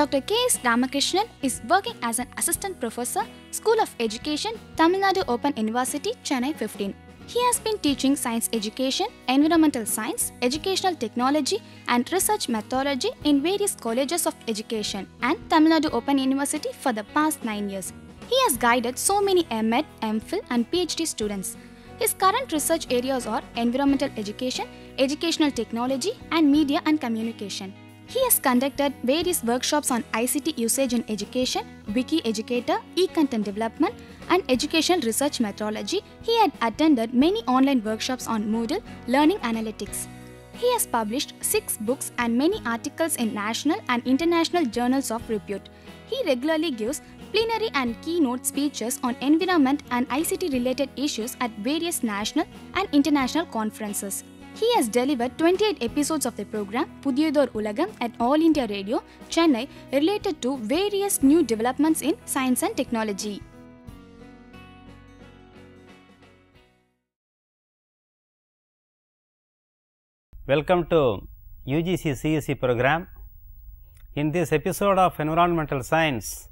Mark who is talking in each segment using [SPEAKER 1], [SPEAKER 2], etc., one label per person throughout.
[SPEAKER 1] Dr. K.S. Ramakrishnan is working as an assistant professor, School of Education, Tamil Nadu Open University, Chennai 15. He has been teaching science education, environmental science, educational technology and research methodology in various colleges of education and Tamil Nadu Open University for the past 9 years. He has guided so many M.Ed, M.Phil and PhD students. His current research areas are environmental education, educational technology and media and communication. He has conducted various workshops on ICT usage in education, Wiki Educator, e-content development and educational research methodology. He had attended many online workshops on Moodle, learning analytics. He has published 6 books and many articles in national and international journals of repute. He regularly gives plenary and keynote speeches on environment and ICT related issues at various national and international conferences. He has delivered 28 episodes of the program Pudiyodor Ulagam at All India Radio, Chennai, related to various new developments in science and technology.
[SPEAKER 2] Welcome to UGC CSE program. In this episode of Environmental Science,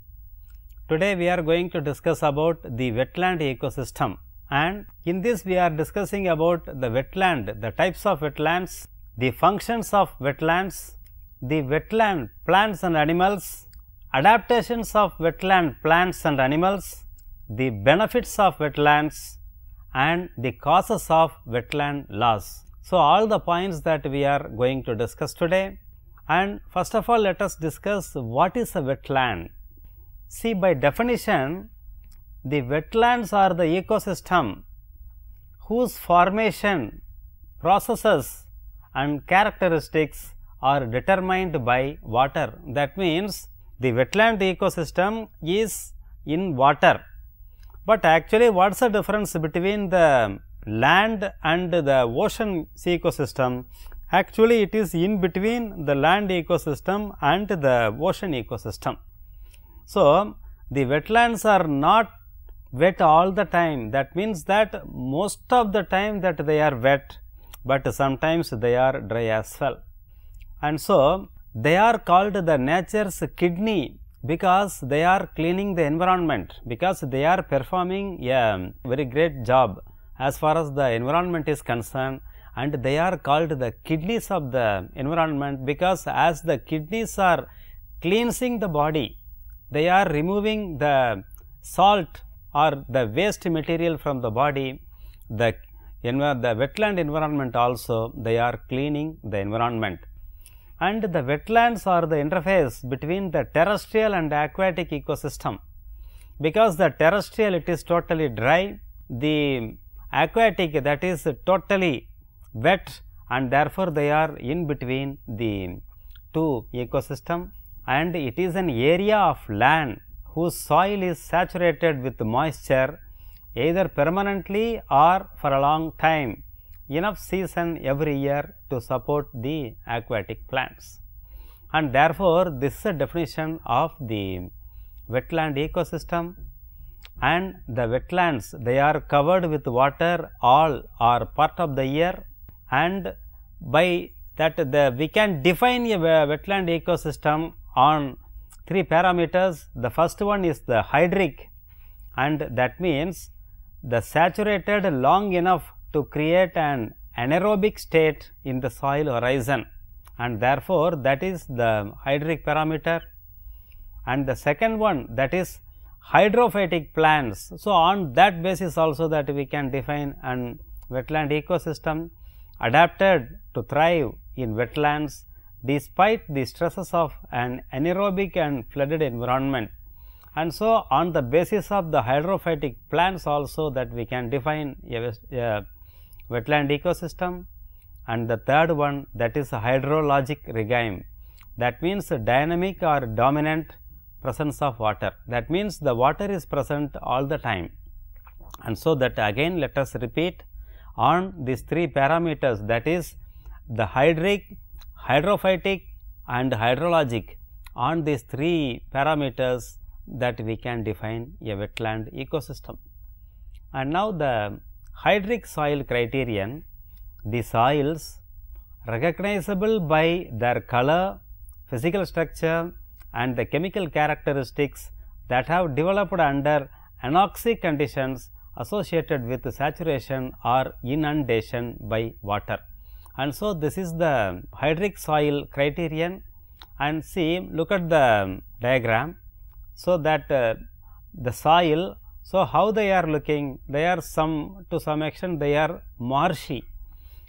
[SPEAKER 2] today we are going to discuss about the wetland ecosystem, and in this we are discussing about the wetland, the types of wetlands, the functions of wetlands, the wetland plants and animals, adaptations of wetland plants and animals, the benefits of wetlands and the causes of wetland loss. So, all the points that we are going to discuss today, and first of all let us discuss what is a wetland. See, by definition, the wetlands are the ecosystem whose formation, processes and characteristics are determined by water. That means, the wetland ecosystem is in water, but actually what is the difference between the land and the ocean ecosystem? Actually, it is in between the land ecosystem and the ocean ecosystem. So, the wetlands are not wet all the time. That means that most of the time that they are wet, but sometimes they are dry as well. And so, they are called the nature's kidney because they are cleaning the environment, because they are performing a very great job as far as the environment is concerned, and they are called the kidneys of the environment because as the kidneys are cleansing the body, they are removing the salt or the waste material from the body. The wetland environment also, they are cleaning the environment. And the wetlands are the interface between the terrestrial and aquatic ecosystem, because the terrestrial it is totally dry, the aquatic that is totally wet, and therefore, they are in between the two ecosystem, and it is an area of land whose soil is saturated with moisture either permanently or for a long time, enough season every year to support the aquatic plants. And therefore, this is a definition of the wetland ecosystem. And the wetlands, they are covered with water all or part of the year, and by that we can define a wetland ecosystem on 3 parameters. The first one is the hydric, and that means the saturated long enough to create an anaerobic state in the soil horizon, and therefore, that is the hydric parameter. And the second one, that is hydrophytic plants. So, on that basis also that we can define an wetland ecosystem adapted to thrive in wetlands despite the stresses of an anaerobic and flooded environment. And so, on the basis of the hydrophytic plants also that we can define a wetland ecosystem. And the third one, that is a hydrologic regime. That means a dynamic or dominant presence of water. That means, the water is present all the time. And so, that again let us repeat on these 3 parameters, that is the hydric, hydrophytic and hydrologic. On these 3 parameters that we can define a wetland ecosystem. And now, the hydric soil criterion, the soils recognizable by their color, physical structure and the chemical characteristics that have developed under anoxic conditions associated with saturation or inundation by water. And so, this is the hydric soil criterion, and see, look at the diagram. So, that the soil, so how they are looking, they are to some extent they are marshy,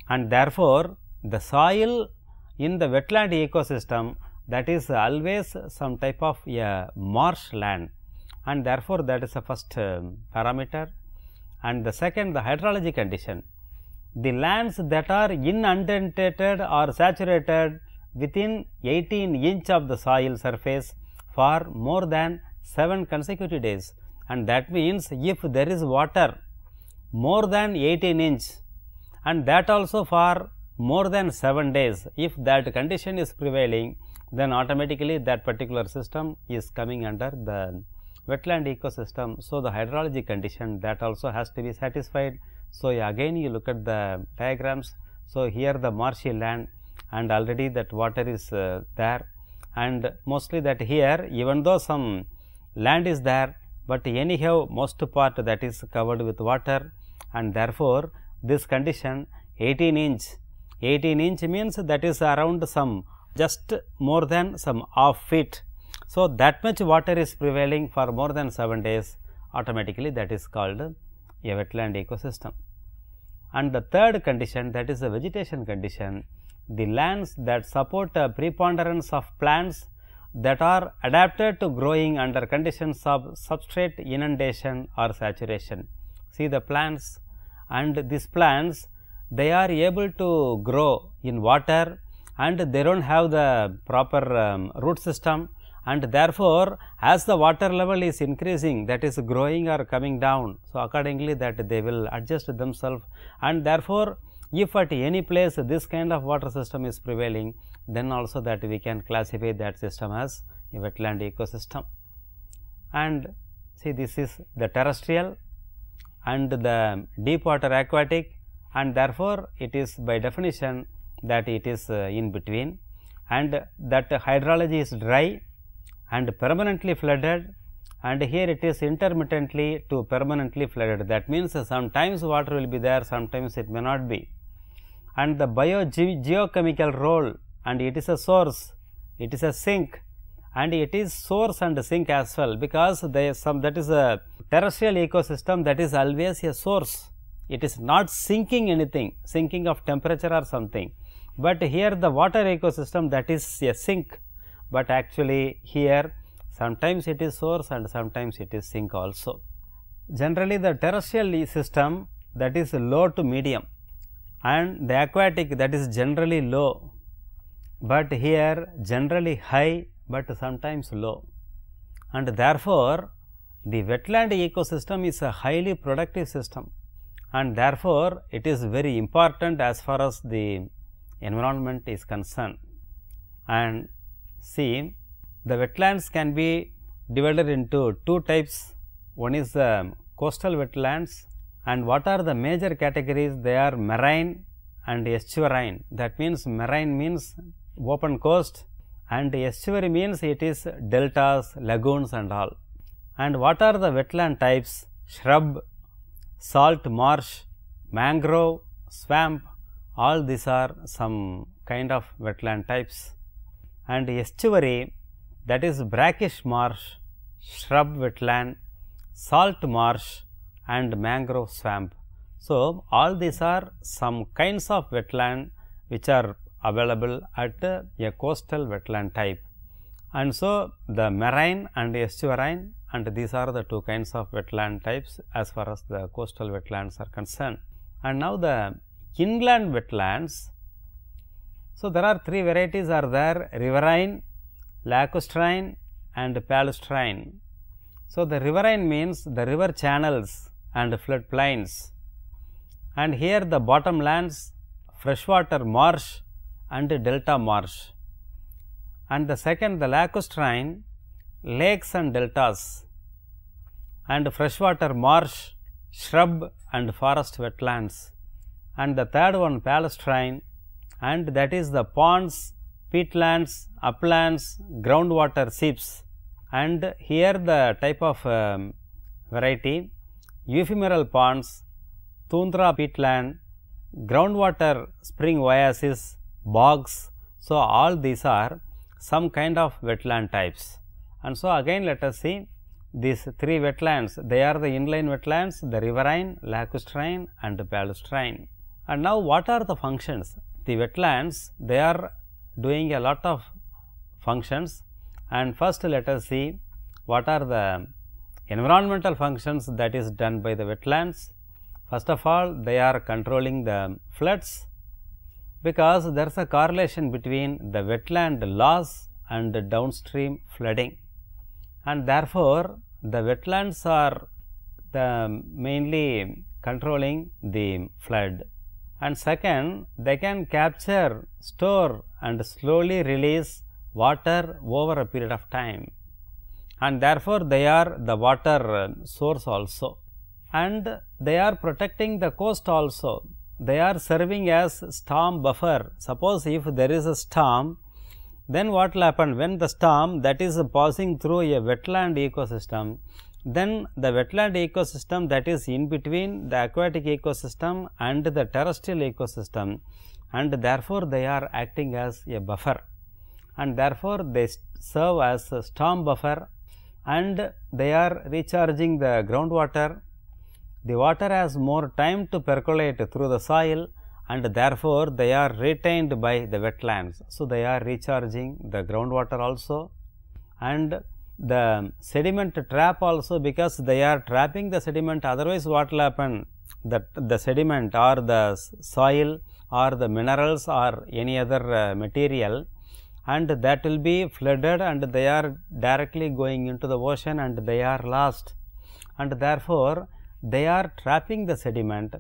[SPEAKER 2] and therefore, the soil in the wetland ecosystem, that is always some type of marsh land, and therefore, that is the first parameter. And the second, the hydrology condition. The lands that are inundated or saturated within 18 inch of the soil surface for more than 7 consecutive days, and that means if there is water more than 18 inch and that also for more than 7 days, if that condition is prevailing, then automatically that particular system is coming under the wetland ecosystem. So, the hydrology condition, that also has to be satisfied. So, again you look at the diagrams. So, here the marshy land, and already that water is there, and mostly that here even though some land is there, but anyhow most part that is covered with water, and therefore, this condition 18 inch means that is around some just more than some half feet. So, that much water is prevailing for more than 7 days, automatically that is called a wetland ecosystem. And the third condition, that is the vegetation condition, the lands that support a preponderance of plants that are adapted to growing under conditions of substrate inundation or saturation. See the plants, and these plants, they are able to grow in water, and they do not have the proper root system, and therefore, as the water level is increasing, that is growing or coming down. So, accordingly that they will adjust themselves, and therefore, if at any place this kind of water system is prevailing, then also that we can classify that system as a wetland ecosystem. And see, this is the terrestrial and the deep water aquatic, and therefore, it is by definition that it is in between, and that hydrology is dry and permanently flooded, and here it is intermittently to permanently flooded. That means, sometimes water will be there, sometimes it may not be. And the geochemical role, and it is a source, it is a sink, and it is source and sink as well, because there is that is a terrestrial ecosystem, that is always a source. It is not sinking anything, sinking of temperature or something, but here the water ecosystem, that is a sink, but actually here sometimes it is source and sometimes it is sink also. Generally, the terrestrial system, that is low to medium, and the aquatic, that is generally low, but here generally high, but sometimes low, and therefore, the wetland ecosystem is a highly productive system, and therefore, it is very important as far as the environment is concerned. And see, the wetlands can be divided into two types. One is the coastal wetlands, and what are the major categories? They are marine and estuarine. That means, marine means open coast, and estuary means it is deltas, lagoons and all. And what are the wetland types? Shrub, salt marsh, mangrove, swamp, all these are some kind of wetland types. And estuary, that is brackish marsh, shrub wetland, salt marsh and mangrove swamp. So, all these are some kinds of wetland which are available at a coastal wetland type. And so, the marine and estuarine, and these are the two kinds of wetland types as far as the coastal wetlands are concerned. And now, the inland wetlands. So, there are three varieties are there: riverine, lacustrine and palustrine. So, the riverine means the river channels and flood plains, and here the bottomlands, freshwater marsh and delta marsh. And the second, the lacustrine, lakes and deltas, and freshwater marsh, shrub and forest wetlands. And the third one, palustrine, and that is the ponds, peatlands, uplands, groundwater seeps, and here the type of variety ephemeral ponds, tundra peatland, groundwater spring oasis, bogs. So, all these are some kind of wetland types. And so, again let us see these three wetlands, they are the inline wetlands, the riverine, lacustrine and palustrine. And now, what are the functions? The wetlands, they are doing a lot of functions, and first let us see what are the environmental functions that is done by the wetlands. First of all, they are controlling the floods, because there is a correlation between the wetland loss and downstream flooding, and therefore, the wetlands are the mainly controlling the flood. And second, they can capture, store and slowly release water over a period of time, and therefore, they are the water source also, and they are protecting the coast also. They are serving as storm buffer. Suppose if there is a storm, then what will happen? When the storm that is passing through a wetland ecosystem, then the wetland ecosystem that is in between the aquatic ecosystem and the terrestrial ecosystem, and therefore, they are acting as a buffer, and therefore, they serve as a storm buffer, and they are recharging the groundwater. The water has more time to percolate through the soil, and therefore, they are retained by the wetlands. So, they are recharging the groundwater also, and the sediment trap also, because they are trapping the sediment. Otherwise, what will happen? That the sediment or the soil or the minerals or any other material, and that will be flooded, and they are directly going into the ocean, and they are lost, and therefore, they are trapping the sediment,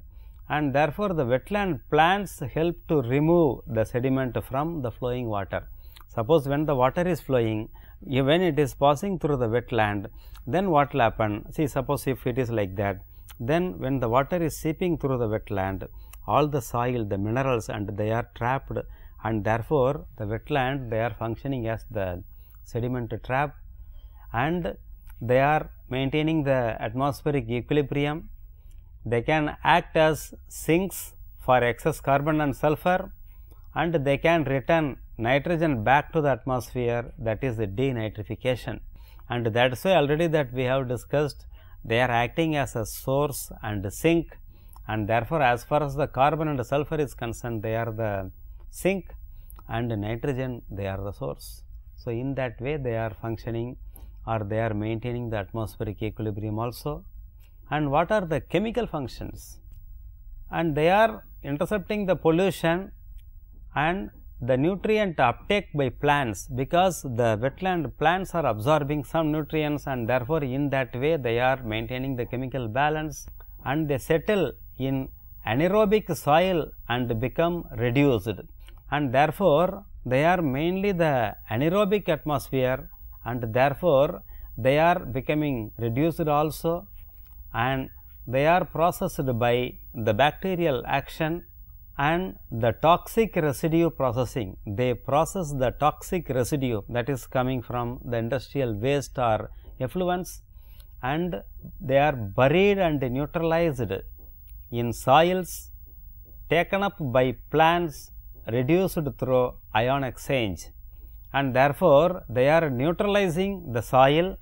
[SPEAKER 2] and therefore, the wetland plants help to remove the sediment from the flowing water. Suppose when the water is flowing, when it is passing through the wetland, then what will happen? See, suppose if it is like that, then when the water is seeping through the wetland, all the soil, the minerals, and they are trapped, and therefore, the wetland, they are functioning as the sediment trap, and they are maintaining the atmospheric equilibrium. They can act as sinks for excess carbon and sulfur, and they can return nitrogen back to the atmosphere, that is the denitrification. And that is why already that we have discussed, they are acting as a source and a sink, and therefore, as far as the carbon and sulfur is concerned, they are the sink, and nitrogen, they are the source. So, in that way they are functioning, or they are maintaining the atmospheric equilibrium also. And what are the chemical functions? And they are intercepting the pollution and the nutrient uptake by plants, because the wetland plants are absorbing some nutrients, and therefore, in that way they are maintaining the chemical balance, and they settle in anaerobic soil and become reduced, and therefore, they are mainly the anaerobic atmosphere, and therefore, they are becoming reduced also, and they are processed by the bacterial action and the toxic residue processing. They process the toxic residue that is coming from the industrial waste or effluents, and they are buried and neutralized in soils, taken up by plants, reduced through ion exchange, and therefore, they are neutralizing the soil,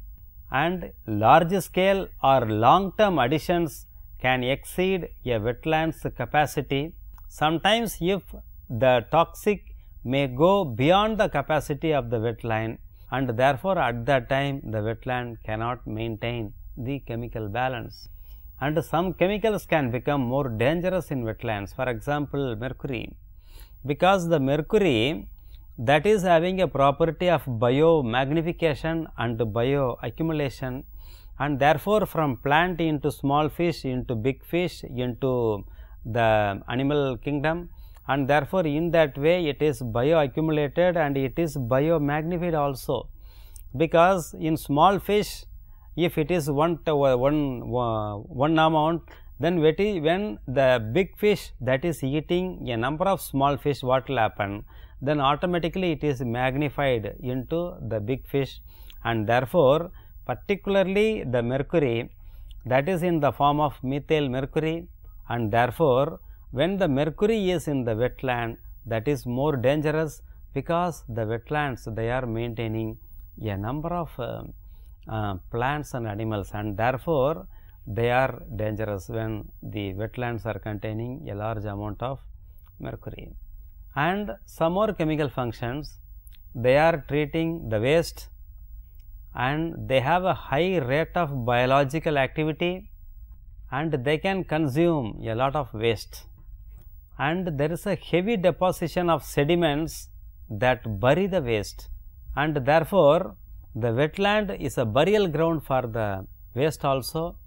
[SPEAKER 2] and large scale or long term additions can exceed a wetland's capacity. Sometimes, if the toxic may go beyond the capacity of the wetland, and therefore, at that time the wetland cannot maintain the chemical balance, and some chemicals can become more dangerous in wetlands. For example, mercury, because the mercury that is having a property of biomagnification and bioaccumulation, and therefore, from plant into small fish, into big fish, into the animal kingdom, and therefore, in that way it is bioaccumulated and it is biomagnified also, because in small fish, if it is one amount, then when the big fish that is eating a number of small fish, what will happen? then automatically it is magnified into the big fish, and therefore, particularly the mercury that is in the form of methyl mercury, and therefore, when the mercury is in the wetland, that is more dangerous, because the wetlands they are maintaining a number of plants and animals, and therefore, they are dangerous when the wetlands are containing a large amount of mercury. And some more chemical functions, they are treating the waste, and they have a high rate of biological activity, and they can consume a lot of waste, and there is a heavy deposition of sediments that bury the waste, and therefore, the wetland is a burial ground for the waste also.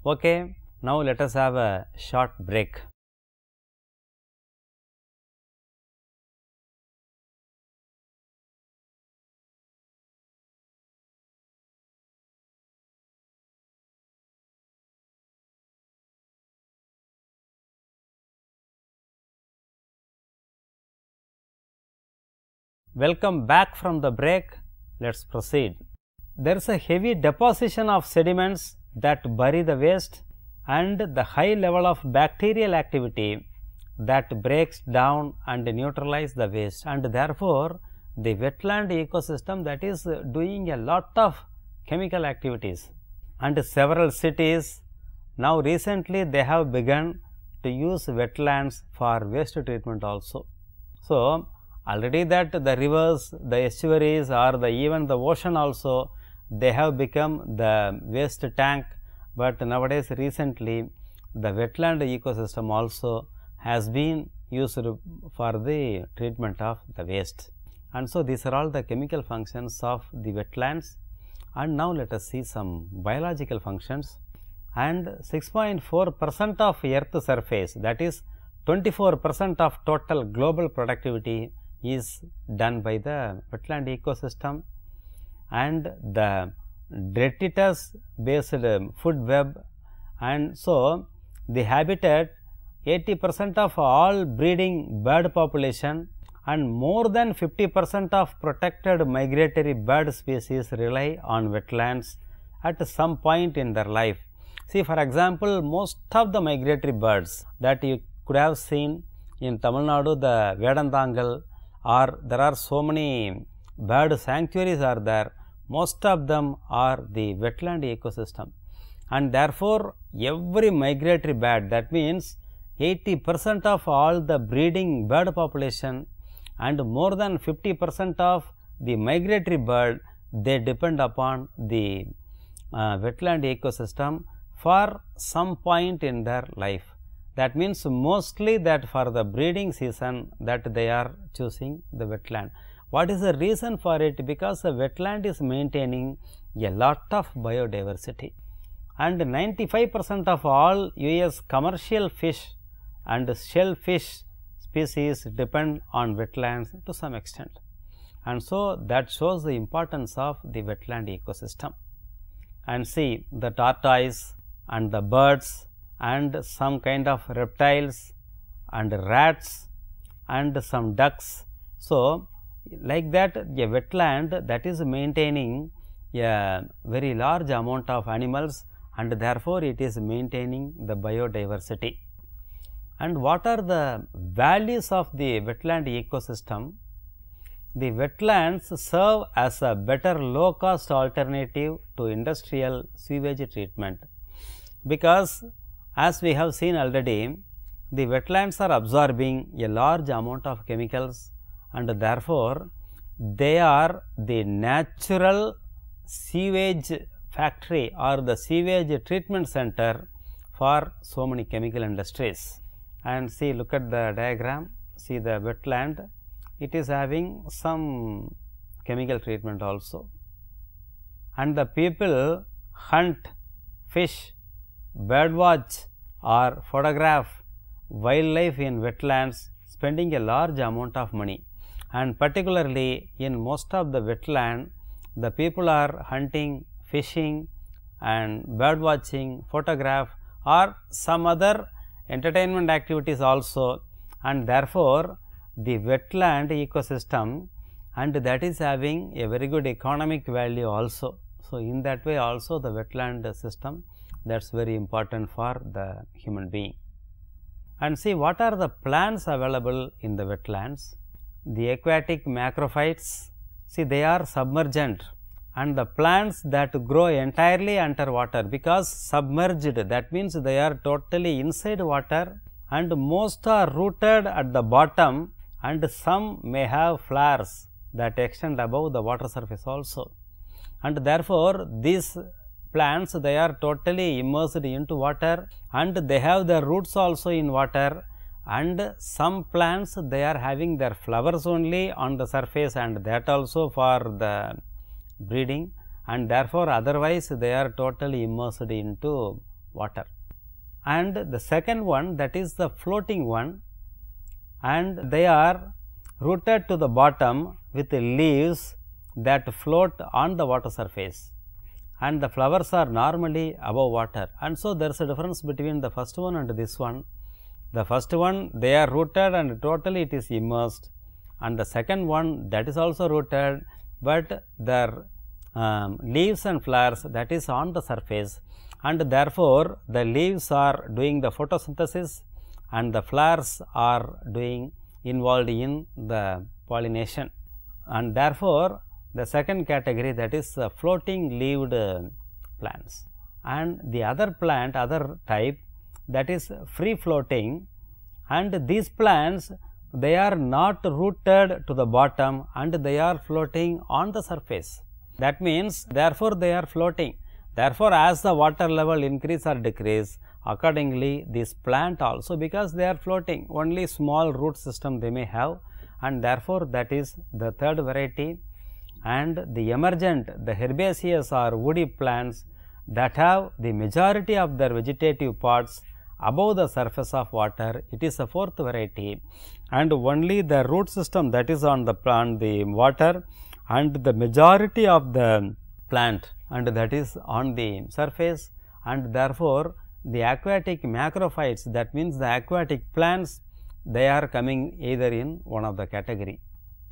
[SPEAKER 2] Okay, now let us have a short break. Welcome back from the break. Let us proceed. There is a heavy deposition of sediments that bury the waste, and the high level of bacterial activity that breaks down and neutralize the waste, and therefore, the wetland ecosystem that is doing a lot of chemical activities, and several cities now recently they have begun to use wetlands for waste treatment also. So, already that the rivers, the estuaries, or even the ocean also, they have become the waste tank, but nowadays recently the wetland ecosystem also has been used for the treatment of the waste. And so, these are all the chemical functions of the wetlands, and now let us see some biological functions. And 6.4% of earth surface, that is 24% of total global productivity is done by the wetland ecosystem, and the detritus based food web, and so the habitat 80% of all breeding bird population and more than 50% of protected migratory bird species rely on wetlands at some point in their life. See, for example, most of the migratory birds that you could have seen in Tamil Nadu, the Vedantangal, or there are so many bird sanctuaries are there, most of them are the wetland ecosystem, and therefore, every migratory bird, that means 80% of all the breeding bird population and more than 50% of the migratory bird, they depend upon the wetland ecosystem for some point in their life. That means, mostly that for the breeding season that they are choosing the wetland. What is the reason for it? Because the wetland is maintaining a lot of biodiversity, and 95% of all US commercial fish and shellfish species depend on wetlands to some extent, and so that shows the importance of the wetland ecosystem. And see, the tortoise and the birds and some kind of reptiles and rats and some ducks. So, like that, a wetland that is maintaining a very large amount of animals, and therefore, it is maintaining the biodiversity. And what are the values of the wetland ecosystem? The wetlands serve as a better low cost alternative to industrial sewage treatment, because as we have seen already, the wetlands are absorbing a large amount of chemicals, and therefore, they are the natural sewage factory or the sewage treatment center for so many chemical industries. And see, look at the diagram, see the wetland, it is having some chemical treatment also, and the people hunt, fish, birdwatch or photograph wildlife in wetlands, spending a large amount of money, and particularly in most of the wetland, the people are hunting, fishing and bird watching, photograph or some other entertainment activities also, and therefore, the wetland ecosystem, and that is having a very good economic value also. So, in that way also the wetland system, that is very important for the human being. And see what are the plants available in the wetlands. The aquatic macrophytes, see they are submergent, and the plants that grow entirely underwater, because submerged, that means they are totally inside water, and most are rooted at the bottom, and some may have flowers that extend above the water surface also. And therefore, these plants, they are totally immersed into water, and they have their roots also in water, and some plants, they are having their flowers only on the surface, and that also for the breeding, and therefore, otherwise they are totally immersed into water. And the second one, that is the floating one, and they are rooted to the bottom with leaves that float on the water surface, and the flowers are normally above water. And so, there is a difference between the first one and this one. The first one, they are rooted and totally it is immersed, and the second one, that is also rooted, but their leaves and flowers, that is on the surface, and therefore, the leaves are doing the photosynthesis, and the flowers are involved in the pollination, and therefore, the second category, that is floating leaved plants. And the other type, that is free floating, and these plants, they are not rooted to the bottom, and they are floating on the surface. That means, therefore, they are floating. Therefore, as the water level increase or decrease, accordingly this plant also, because they are floating, only small root system they may have, and therefore, that is the third variety. And the emergent, the herbaceous or woody plants that have the majority of their vegetative parts above the surface of water, it is a fourth variety, and only the root system that is on the plant, the water, and the majority of the plant, and that is on the surface, and therefore, the aquatic macrophytes, that means the aquatic plants, they are coming either in one of the category.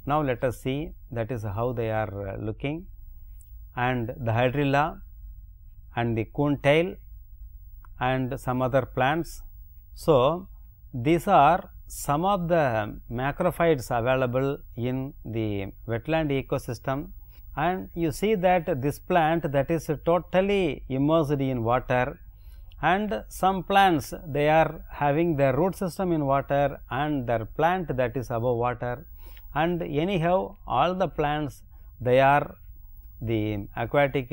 [SPEAKER 2] Now, let us see that is how they are looking, and the hydrilla and the coontail and some other plants. So, these are some of the macrophytes available in the wetland ecosystem, and you see that this plant, that is totally immersed in water, and some plants, they are having their root system in water, and their plant, that is above water, and anyhow all the plants, they are the aquatic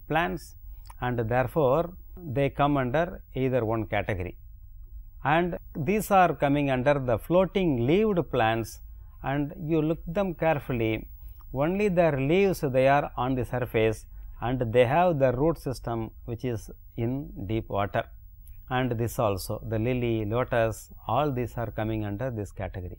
[SPEAKER 2] plants, and therefore, they come under either one category, and these are coming under the floating leaved plants, and you look them carefully, only their leaves, they are on the surface, and they have the root system which is in deep water, and this also the lily, lotus, all these are coming under this category.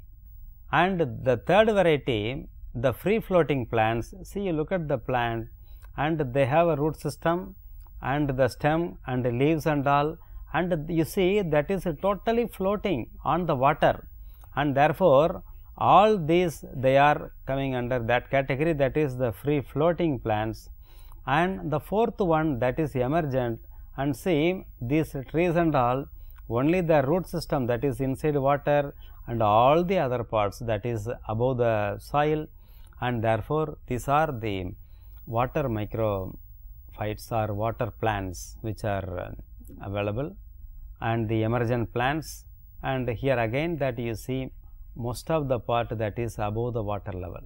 [SPEAKER 2] And the third variety, the free floating plants, see you look at the plant, and they have a root system, and the stem and the leaves and all, and you see that is totally floating on the water, and therefore, all these, they are coming under that category, that is the free floating plants. And the fourth one, that is emergent, and see these trees and all, only the root system, that is inside water, and all the other parts, that is above the soil, and therefore, these are the water microphytes or water plants which are available, and the emergent plants, and here again that you see most of the part that is above the water level.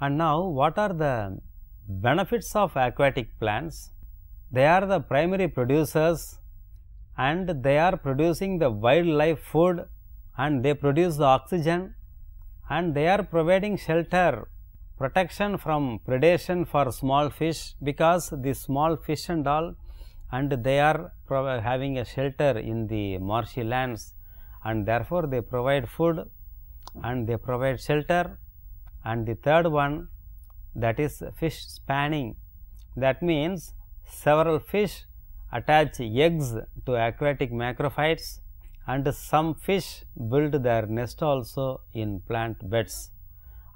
[SPEAKER 2] And now, what are the benefits of aquatic plants? They are the primary producers, and they are producing the wildlife food, and they produce the oxygen, and they are providing shelter, protection from predation for small fish, because the small fish and all, and they are having a shelter in the marshy lands, and therefore, they provide food and they provide shelter. And the third one, that is fish spanning, that means several fish attach eggs to aquatic macrophytes, and some fish build their nest also in plant beds,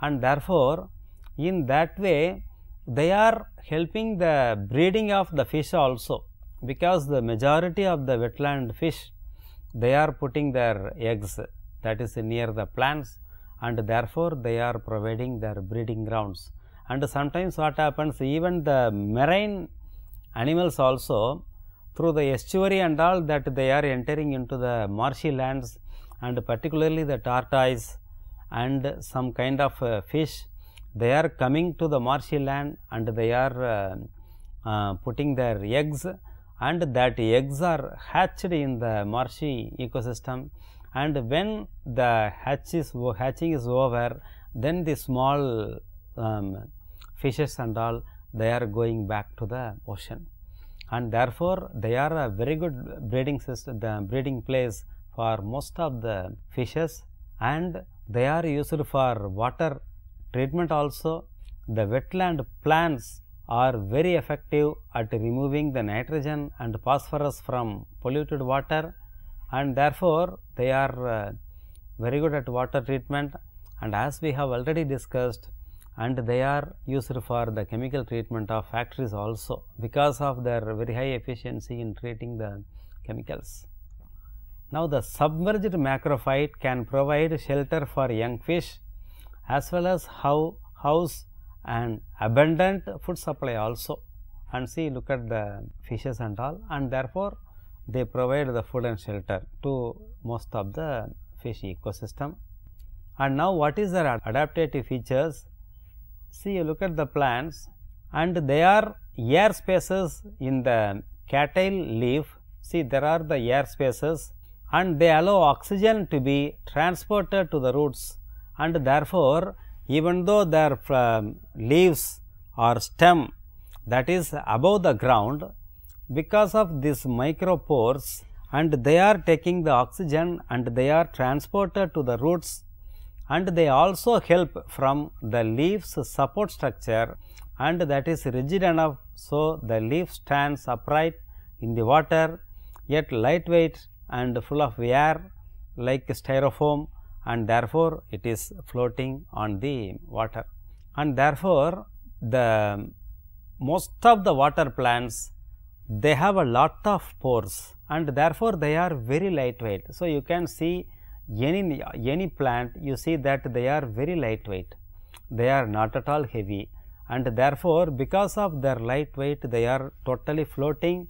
[SPEAKER 2] and therefore, in that way they are helping the breeding of the fish also, because the majority of the wetland fish, they are putting their eggs, that is near the plants, and therefore, they are providing their breeding grounds. And sometimes what happens, even the marine animals also, through the estuary and all, that they are entering into the marshy lands, and particularly the tortoise and some kind of fish, they are coming to the marshy land and they are putting their eggs, and that eggs are hatched in the marshy ecosystem, and when the hatching is over, then the small fishes and all, they are going back to the ocean, and therefore, they are a very good breeding system, the breeding place for most of the fishes, and they are used for water treatment also. The wetland plants are very effective at removing the nitrogen and phosphorus from polluted water, and therefore, they are very good at water treatment, and as we have already discussed, and they are used for the chemical treatment of factories also, because of their very high efficiency in treating the chemicals. Now, the submerged macrophyte can provide shelter for young fish as well as house and abundant food supply also, and see, look at the fishes and all, and therefore, they provide the food and shelter to most of the fish ecosystem. And now, what is their adaptive features? See, you look at the plants, and they are air spaces in the cattle leaf. See, there are the air spaces, and they allow oxygen to be transported to the roots, and therefore, even though their leaves or stem that is above the ground, because of these micropores, and they are taking the oxygen and they are transported to the roots, and they also help from the leaves support structure, and that is rigid enough. So, the leaf stands upright in the water, yet lightweight and full of air like styrofoam, and therefore, it is floating on the water, and therefore, the most of the water plants, they have a lot of pores, and therefore, they are very lightweight. So, you can see any plant, you see that they are very lightweight, they are not at all heavy, and therefore, because of their lightweight, they are totally floating,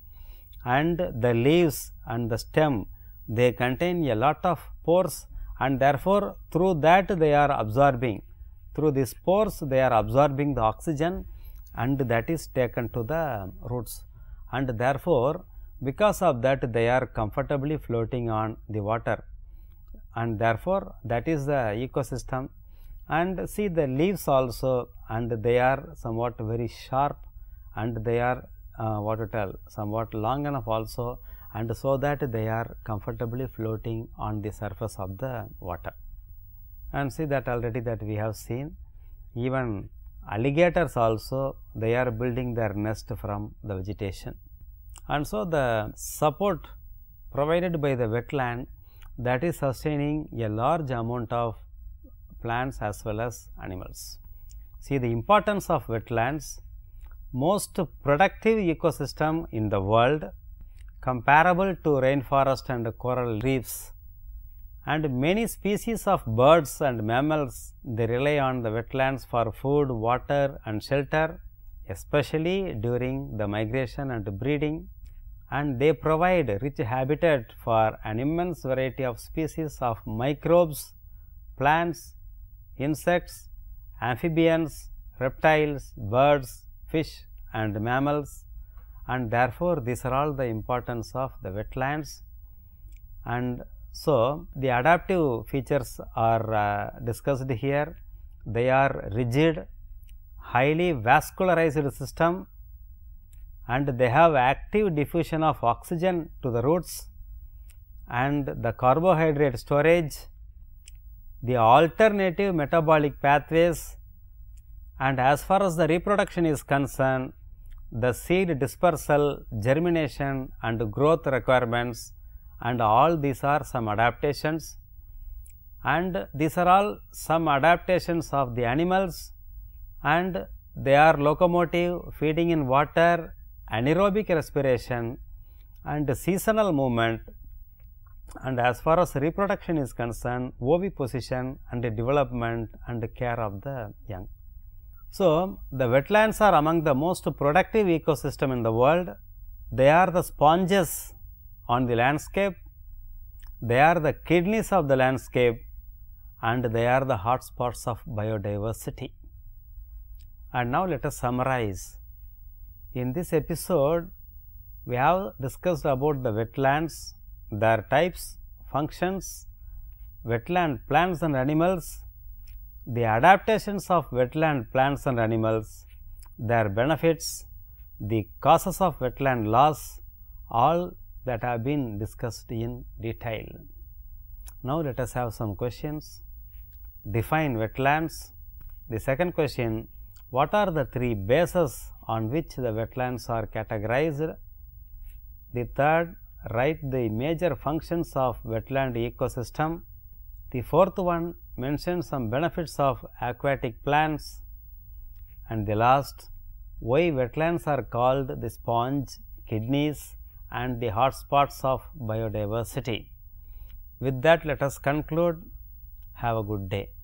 [SPEAKER 2] and the leaves and the stem, they contain a lot of pores, and therefore, through that they are absorbing, through these pores they are absorbing the oxygen, and that is taken to the roots, and therefore, because of that they are comfortably floating on the water, and therefore, that is the ecosystem. And see the leaves also, and they are somewhat very sharp, and they are what to tell, somewhat long enough also, and so that they are comfortably floating on the surface of the water. And see that already that we have seen, even alligators also, they are building their nest from the vegetation, and so the support provided by the wetland, that is sustaining a large amount of plants as well as animals. See the importance of wetlands, most productive ecosystem in the world, comparable to rainforest and coral reefs, and many species of birds and mammals, they rely on the wetlands for food, water and shelter, especially during the migration and breeding, and they provide rich habitat for an immense variety of species of microbes, plants, insects, amphibians, reptiles, birds, fish and mammals, and therefore, these are all the importance of the wetlands. And so, the adaptive features are discussed here. They are rigid, highly vascularized system, and they have active diffusion of oxygen to the roots, and the carbohydrate storage, the alternative metabolic pathways, and as far as the reproduction is concerned, the seed dispersal, germination and growth requirements, and all these are some adaptations, and these are all some adaptations of the animals, and they are locomotive, feeding in water, anaerobic respiration, and seasonal movement, and as far as reproduction is concerned, oviposition and development and care of the young. So, the wetlands are among the most productive ecosystem in the world. They are the sponges on the landscape, they are the kidneys of the landscape, and they are the hotspots of biodiversity. And now, let us summarize. In this episode, we have discussed about the wetlands, their types, functions, wetland plants and animals, the adaptations of wetland plants and animals, their benefits, the causes of wetland loss, all that have been discussed in detail. Now, let us have some questions. Define wetlands. The second question, what are the three bases on which the wetlands are categorized? The third, write the major functions of wetland ecosystem. The fourth one, mention some benefits of aquatic plants. And the last, why wetlands are called the sponge, kidneys and the hotspots of biodiversity. With that, let us conclude. Have a good day.